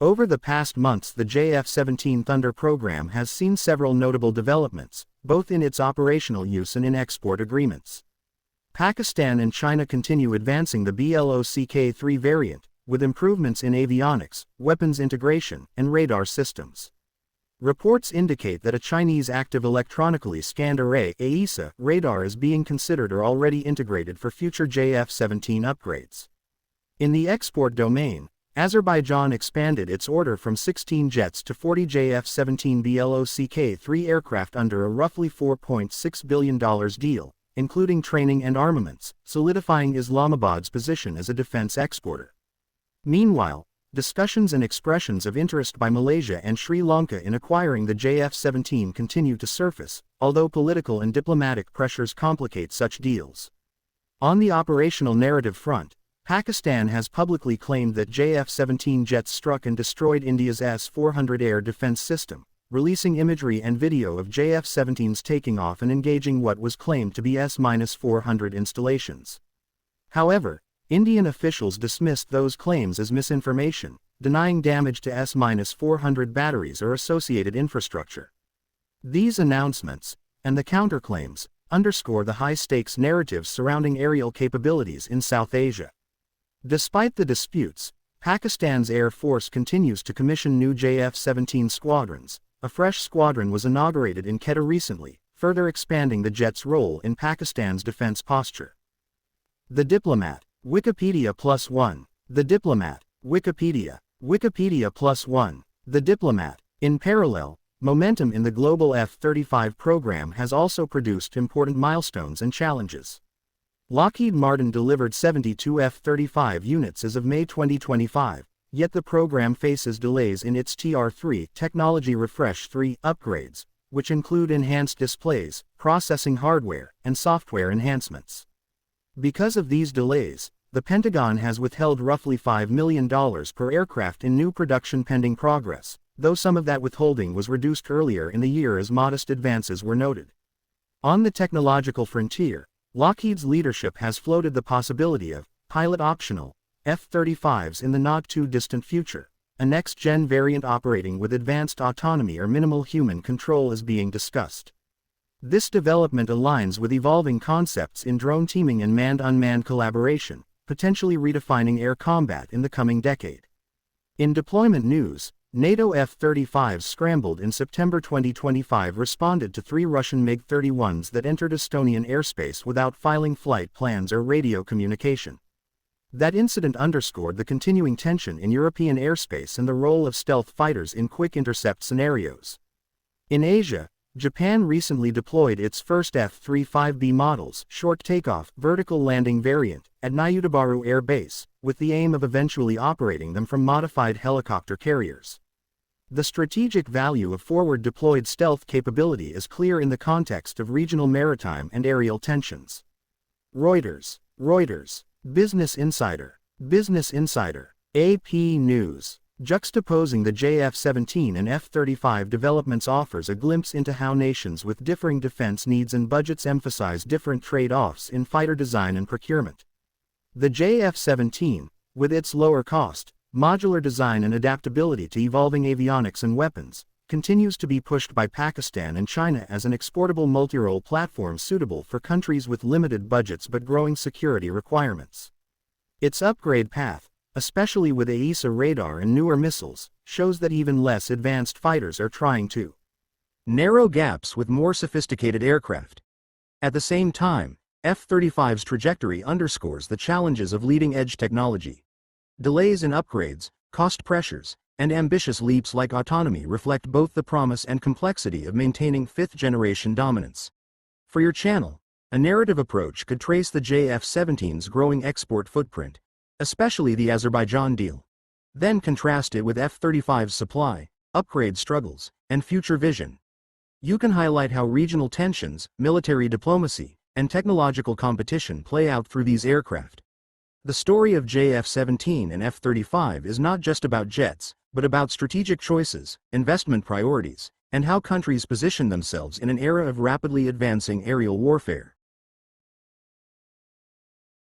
Over the past months, the JF-17 Thunder program has seen several notable developments, both in its operational use and in export agreements. Pakistan and China continue advancing the BLOCK-3 variant, with improvements in avionics, weapons integration, and radar systems. Reports indicate that a Chinese active electronically scanned array (AESA) radar is being considered or already integrated for future JF-17 upgrades. In the export domain, Azerbaijan expanded its order from 16 jets to 40 JF-17 BLOCK-3 aircraft under a roughly $4.6 billion deal, including training and armaments, solidifying Islamabad's position as a defense exporter. Meanwhile, discussions and expressions of interest by Malaysia and Sri Lanka in acquiring the JF-17 continue to surface, although political and diplomatic pressures complicate such deals. On the operational narrative front, Pakistan has publicly claimed that JF-17 jets struck and destroyed India's S-400 air defense system, releasing imagery and video of JF-17s taking off and engaging what was claimed to be S-400 installations. However, Indian officials dismissed those claims as misinformation, denying damage to S-400 batteries or associated infrastructure. These announcements, and the counterclaims, underscore the high-stakes narratives surrounding aerial capabilities in South Asia. Despite the disputes, Pakistan's Air Force continues to commission new JF-17 squadrons. A fresh squadron was inaugurated in Quetta recently, further expanding the jet's role in Pakistan's defense posture. The Diplomat, Wikipedia +1. The Diplomat, Wikipedia +1. The Diplomat. In parallel, momentum in the global F-35 program has also produced important milestones and challenges. Lockheed Martin delivered 72 F-35 units as of May 2025, yet the program faces delays in its TR-3 Technology Refresh 3 upgrades, which include enhanced displays, processing hardware, and software enhancements. Because of these delays, the Pentagon has withheld roughly $5 million per aircraft in new production pending progress, though some of that withholding was reduced earlier in the year as modest advances were noted. On the technological frontier, Lockheed's leadership has floated the possibility of pilot-optional F-35s in the not-too-distant future. A next-gen variant operating with advanced autonomy or minimal human control is being discussed. This development aligns with evolving concepts in drone teaming and manned-unmanned collaboration, potentially redefining air combat in the coming decade. In deployment news, NATO F-35s scrambled in September 2025 responded to 3 Russian MiG-31s that entered Estonian airspace without filing flight plans or radio communication. That incident underscored the continuing tension in European airspace and the role of stealth fighters in quick intercept scenarios. In Asia, Japan recently deployed its first F-35B models, short takeoff, vertical landing variant, at Nyudabaru Air Base, with the aim of eventually operating them from modified helicopter carriers. The strategic value of forward-deployed stealth capability is clear in the context of regional maritime and aerial tensions. Reuters, Business Insider, AP News. Juxtaposing the JF-17 and F-35 developments offers a glimpse into how nations with differing defense needs and budgets emphasize different trade-offs in fighter design and procurement. The JF-17, with its lower cost, modular design and adaptability to evolving avionics and weapons, continues to be pushed by Pakistan and China as an exportable multi-role platform suitable for countries with limited budgets but growing security requirements. Its upgrade path, especially with AESA radar and newer missiles, shows that even less advanced fighters are trying to narrow gaps with more sophisticated aircraft. At the same time, F-35's trajectory underscores the challenges of leading-edge technology. Delays in upgrades, cost pressures, and ambitious leaps like autonomy reflect both the promise and complexity of maintaining fifth-generation dominance. For your channel, a narrative approach could trace the JF-17's growing export footprint, especially the Azerbaijan deal. Then contrast it with F-35's supply, upgrade struggles, and future vision. You can highlight how regional tensions, military diplomacy, and technological competition play out through these aircraft. The story of JF-17 and F-35 is not just about jets, but about strategic choices, investment priorities, and how countries position themselves in an era of rapidly advancing aerial warfare.